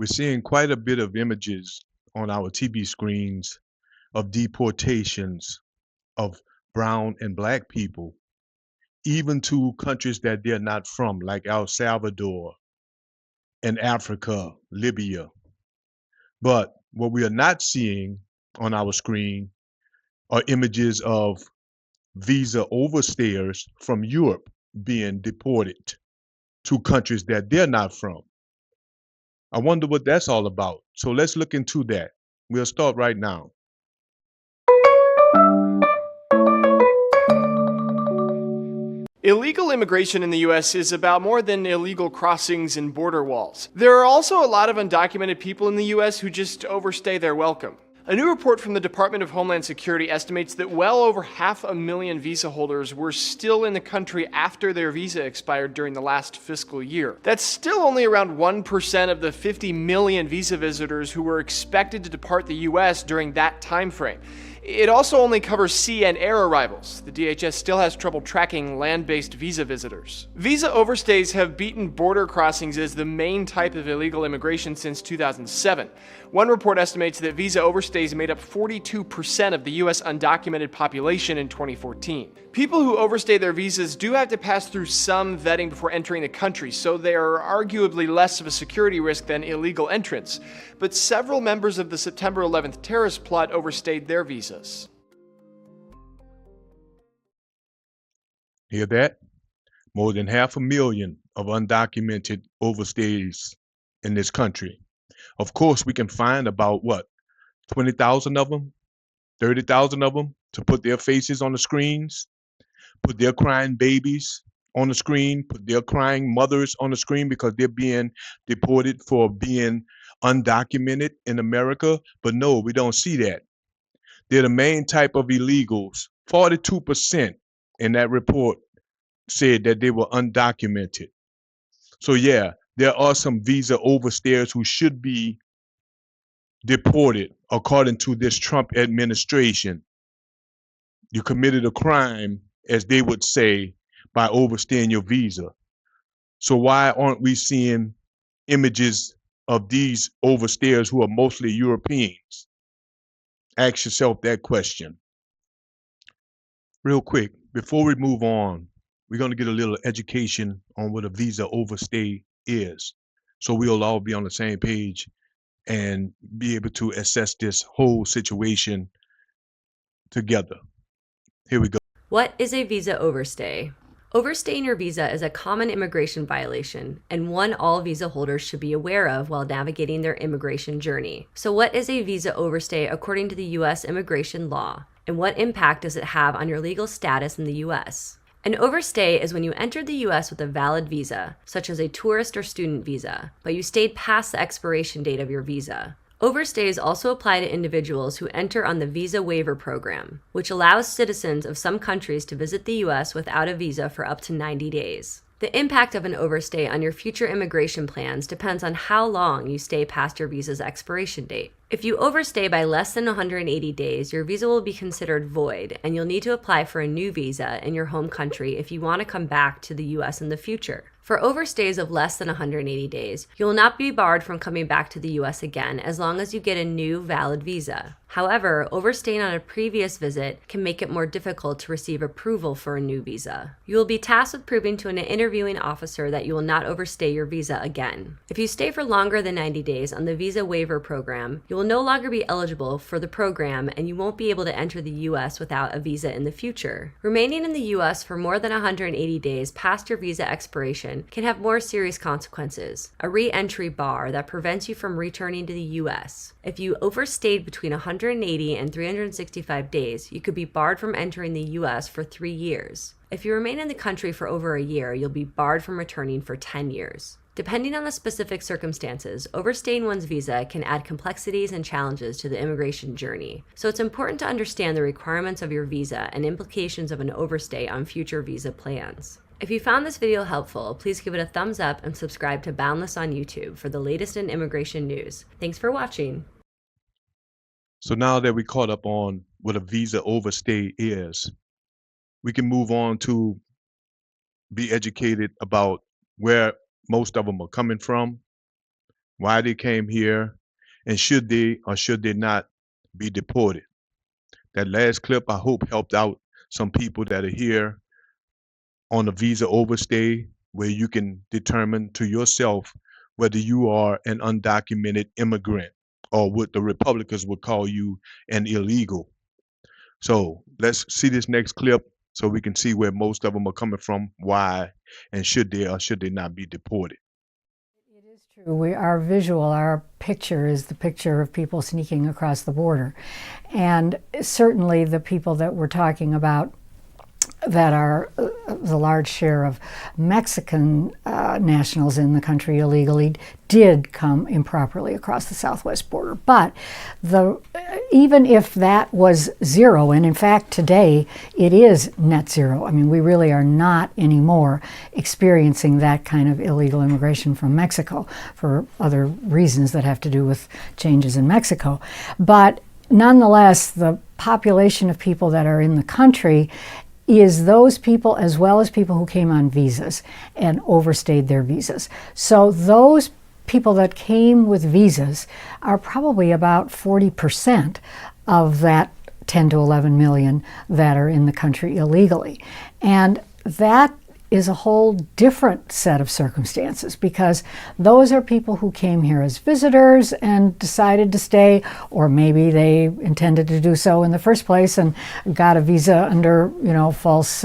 We're seeing quite a bit of images on our TV screens of deportations of brown and black people, even to countries that they're not from, like El Salvador and Africa, Libya. But what we are not seeing on our screen are images of visa overstayers from Europe being deported to countries that they're not from. I wonder what that's all about. So let's look into that. We'll start right now. Illegal immigration in the U.S. is about more than illegal crossings and border walls. There are also a lot of undocumented people in the U.S. who just overstay their welcome. A new report from the Department of Homeland Security estimates that well over 500,000 visa holders were still in the country after their visa expired during the last fiscal year. That's still only around 1% of the 50 million visa visitors who were expected to depart the U.S. during that time frame. It also only covers sea and air arrivals. The DHS still has trouble tracking land-based visa visitors. Visa overstays have beaten border crossings as the main type of illegal immigration since 2007. One report estimates that visa overstays made up 42% of the U.S. undocumented population in 2014. People who overstay their visas do have to pass through some vetting before entering the country, so they are arguably less of a security risk than illegal entrants. But several members of the September 11th terrorist plot overstayed their visas. Hear that? More than 500,000 of undocumented overstays in this country. Of course, we can find about 20,000 of them, 30,000 of them to put their faces on the screens, put their crying babies on the screen, put their crying mothers on the screen because they're being deported for being undocumented in America. But no, we don't see that. They're the main type of illegals. 42% in that report said that they were undocumented. So yeah, there are some visa overstayers who should be deported according to this Trump administration. You committed a crime, as they would say, by overstaying your visa. So why aren't we seeing images of these overstayers who are mostly Europeans? Ask yourself that question. Real quick, before we move on, we're going to get a little education on what a visa overstay is. So we'll all be on the same page and be able to assess this whole situation together. Here we go. What is a visa overstay? Overstaying your visa is a common immigration violation and one all visa holders should be aware of while navigating their immigration journey. So what is a visa overstay according to the U.S. immigration law? And what impact does it have on your legal status in the U.S.? An overstay is when you entered the U.S. with a valid visa, such as a tourist or student visa, but you stayed past the expiration date of your visa. Overstays also apply to individuals who enter on the Visa Waiver Program, which allows citizens of some countries to visit the U.S. without a visa for up to 90 days. The impact of an overstay on your future immigration plans depends on how long you stay past your visa's expiration date. If you overstay by less than 180 days, your visa will be considered void, and you'll need to apply for a new visa in your home country if you want to come back to the U.S. in the future. For overstays of less than 180 days, you will not be barred from coming back to the U.S. again as long as you get a new valid visa. However, overstaying on a previous visit can make it more difficult to receive approval for a new visa. You will be tasked with proving to an interviewing officer that you will not overstay your visa again. If you stay for longer than 90 days on the Visa Waiver Program, you will no longer be eligible for the program and you won't be able to enter the U.S. without a visa in the future. Remaining in the U.S. for more than 180 days past your visa expiration can have more serious consequences. A re-entry bar that prevents you from returning to the U.S. If you overstayed between 180 and 365 days, you could be barred from entering the U.S. for 3 years. If you remain in the country for over a year, you'll be barred from returning for 10 years. Depending on the specific circumstances, overstaying one's visa can add complexities and challenges to the immigration journey. So it's important to understand the requirements of your visa and implications of an overstay on future visa plans. If you found this video helpful, please give it a thumbs up and subscribe to Boundless on YouTube for the latest in immigration news. Thanks for watching. So now that we caught up on what a visa overstay is, we can move on to be educated about where most of them are coming from, why they came here, and should they or should they not be deported. That last clip, I hope, helped out some people that are here on a visa overstay, where you can determine to yourself whether you are an undocumented immigrant or what the Republicans would call you an illegal. So let's see this next clip so we can see where most of them are coming from, why, and should they or should they not be deported. It is true. Our visual, our picture is the picture of people sneaking across the border. And certainly the people that we're talking about that are the large share of Mexican nationals in the country illegally did come improperly across the southwest border. But even if that was zero, and in fact today it is net zero, I mean, we really are not anymore experiencing that kind of illegal immigration from Mexico for other reasons that have to do with changes in Mexico. But nonetheless, the population of people that are in the country is those people as well as people who came on visas and overstayed their visas. So those people that came with visas are probably about 40% of that 10 to 11 million that are in the country illegally. And that is a whole different set of circumstances, because those are people who came here as visitors and decided to stay, or maybe they intended to do so in the first place and got a visa under, false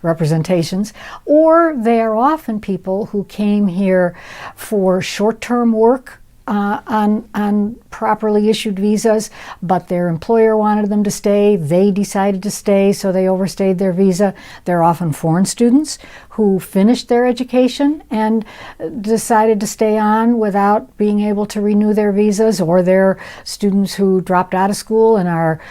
representations, or they are often people who came here for short-term work on properly issued visas, but their employer wanted them to stay. They decided to stay, so they overstayed their visa. They're often foreign students who finished their education and decided to stay on without being able to renew their visas, or they're students who dropped out of school and are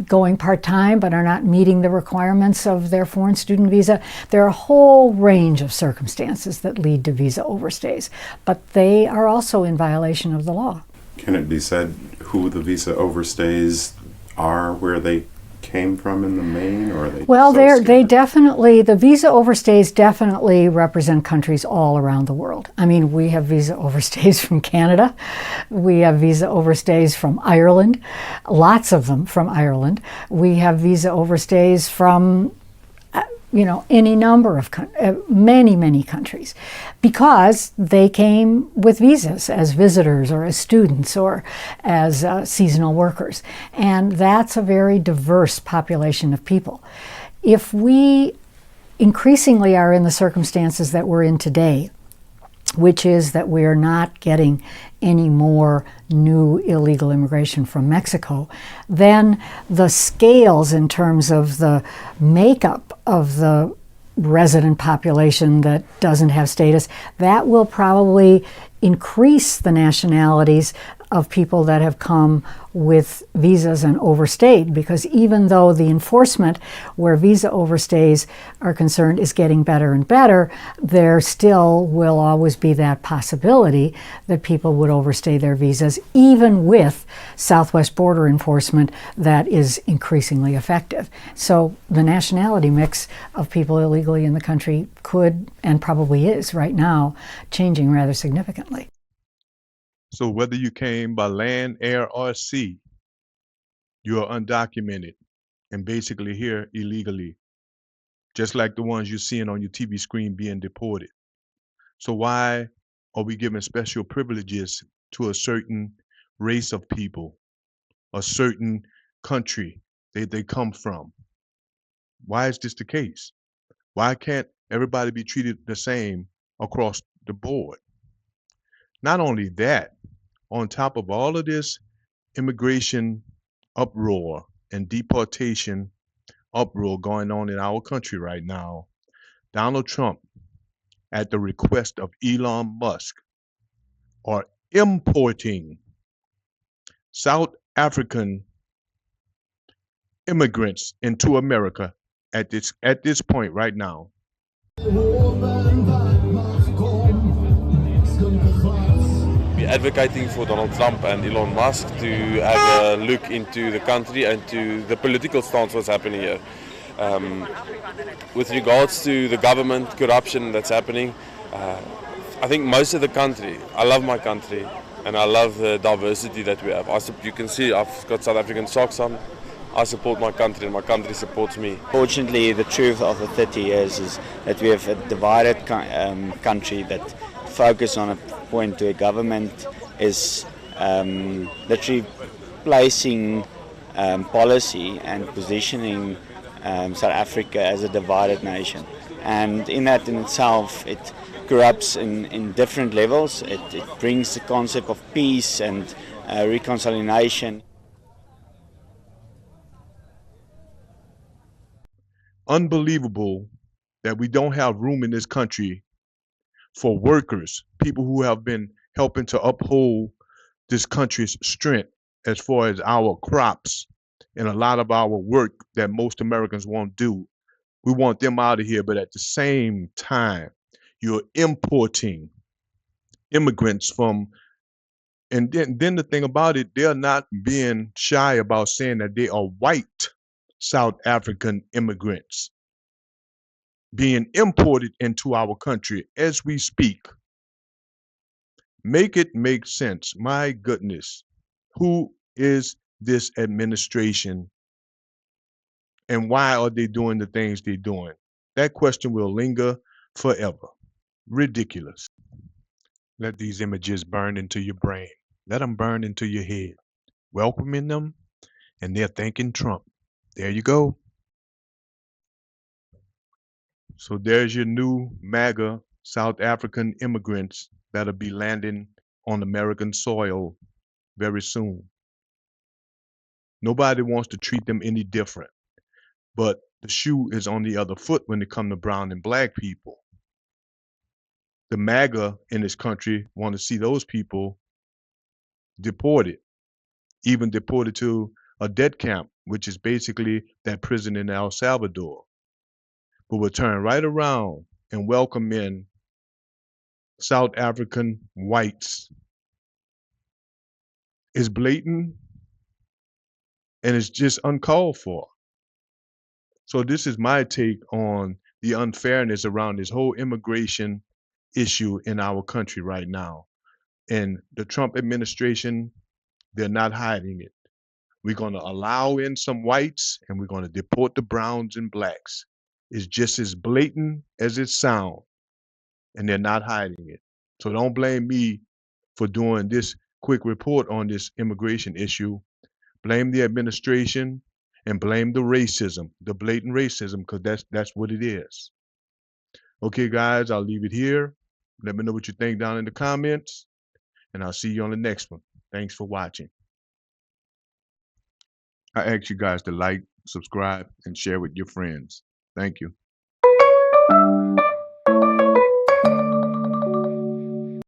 going part-time but are not meeting the requirements of their foreign student visa. There are a whole range of circumstances that lead to visa overstays, but they are also in violation of the law. Can it be said who the visa overstays are, where they came from in the main, or are they? Well, they definitely, the visa overstays definitely represent countries all around the world. I mean, we have visa overstays from Canada, we have visa overstays from Ireland, lots of them from Ireland. We have visa overstays from any number of many countries, because they came with visas as visitors or as students or as seasonal workers. And that's a very diverse population of people. If we increasingly are in the circumstances that we're in today, which is that we are not getting any more new illegal immigration from Mexico, then the scales in terms of the makeup of the resident population that doesn't have status, that will probably increase the nationalities of people that have come with visas and overstayed, because even though the enforcement where visa overstays are concerned is getting better and better, there still will always be that possibility that people would overstay their visas, even with southwest border enforcement that is increasingly effective. So the nationality mix of people illegally in the country could, and probably is right now, changing rather significantly. So whether you came by land, air, or sea, you're undocumented and basically here illegally, just like the ones you're seeing on your TV screen being deported. So why are we giving special privileges to a certain race of people, a certain country they come from? Why is this the case? Why can't everybody be treated the same across the board? Not only that, on top of all of this immigration uproar and deportation uproar going on in our country right now, Donald Trump, at the request of Elon Musk, are importing South African immigrants into America at this point right now. We're advocating for Donald Trump and Elon Musk to have a look into the country and to the political stance what's happening here. With regards to the government corruption that's happening, I think most of the country, I love my country and I love the diversity that we have. You can see I've got South African socks on. I support my country and my country supports me. Fortunately, the truth of the 30 years is that we have a divided country that focus on a point to a government is literally placing policy and positioning South Africa as a divided nation. And in that in itself, it corrupts in different levels. It brings the concept of peace and reconciliation. Unbelievable that we don't have room in this country for workers, people who have been helping to uphold this country's strength as far as our crops and a lot of our work that most Americans won't do. We want them out of here, but at the same time, you're importing immigrants from, and then the thing about it, they're not being shy about saying that they are white South African immigrants being imported into our country as we speak. Make it make sense. My goodness. Who is this administration and why are they doing the things they're doing? That question will linger forever. Ridiculous. Let these images burn into your brain. Let them burn into your head. Welcoming them, and they're thanking Trump. There you go. So there's your new MAGA South African immigrants that'll be landing on American soil very soon. Nobody wants to treat them any different, but the shoe is on the other foot when it comes to brown and black people. The MAGA in this country want to see those people deported, even deported to a death camp, which is basically that prison in El Salvador. But we'll turn right around and welcome in South African whites. It's blatant and it's just uncalled for. So this is my take on the unfairness around this whole immigration issue in our country right now. And the Trump administration, they're not hiding it. We're going to allow in some whites and we're going to deport the browns and blacks. It's just as blatant as it sounds, and they're not hiding it. So don't blame me for doing this quick report on this immigration issue. Blame the administration and blame the racism, the blatant racism, because that's what it is. Okay, guys, I'll leave it here. Let me know what you think down in the comments, and I'll see you on the next one. Thanks for watching. I ask you guys to like, subscribe, and share with your friends. Thank you.